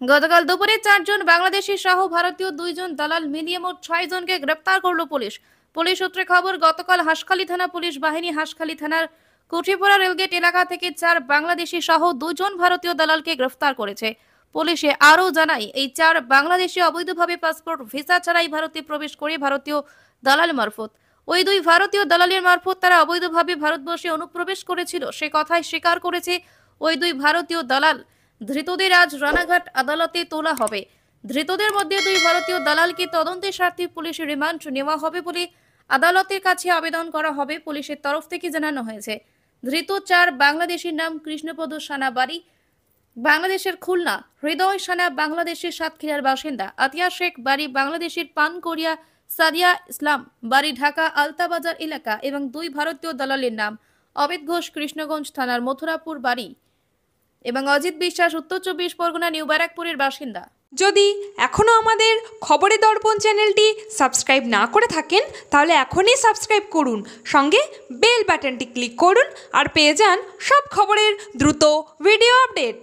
গতকাল দুপুরে 4 জন বাংলাদেশি সহ ভারতীয় 2 জন দালাল মিলিয়ে মোট 6 জনকে গ্রেপ্তার করল পুলিশ। পুলিশ সূত্রে খবর, গতকাল হাসখালী থানা পুলিশ বাহিনী হাসখালী থানার কুঠিপাড়া রেলগেট এলাকা থেকে 4 বাংলাদেশি সহ 2 জন ভারতীয় দালালকে গ্রেফতার করেছে। পুলিশে আরও জানায়, এই 4 বাংলাদেশি অবৈধভাবে পাসপোর্ট ভিসা ছাড়াই ভারতে প্রবেশ করে ভারতীয় দালাল মারফত ওই 2 ভারতীয় দালালের মারফত তারা অবৈধভাবে ভারতবর্ষে অনুপ্রবেশ করেছিল সে কথাই স্বীকার করেছে ওই 2 ভারতীয় দালাল। ধৃতদের আজ রানাঘাট আদালতে তোলা হবে। ধৃতদের মধ্যে 2 ভারতীয় দালালকে তদন্তের স্বার্থে পুলিশের রিমান্ড নেওয়া হবে বলে আদালতের কাছে আবেদন করা হবে পুলিশের তরফ থেকে জানানো হয়েছে। ধৃত 4 বাংলাদেশির নাম কৃষ্ণপদ সানা, বাড়ি বাংলাদেশের খুলনা; হৃদয় সানা বাংলাদেশের সাতক্ষীরার বাসিন্দা; আতিয়া শেখ বাড়ি বাংলাদেশের পানকড়িয়া; সাদিয়া ইসলাম বাড়ি ঢাকা আলতাবাজার এলাকা; এবং 2 ভারতীয় দালালের নাম অমিত ঘোষ কৃষ্ণগঞ্জ থানার মথুরাপুর বাড়ি এবং অজিত বিশ্বাস উত্তর 24 পরগনা নিউ ব্যারাকপুরের বাসিন্দা। যদি এখনও আমাদের খবরের দর্পণ চ্যানেলটি সাবস্ক্রাইব না করে থাকেন তাহলে এখনই সাবস্ক্রাইব করুন, সঙ্গে বেল বাটনটি ক্লিক করুন আর পেয়ে যান সব খবরের দ্রুত ভিডিও আপডেট।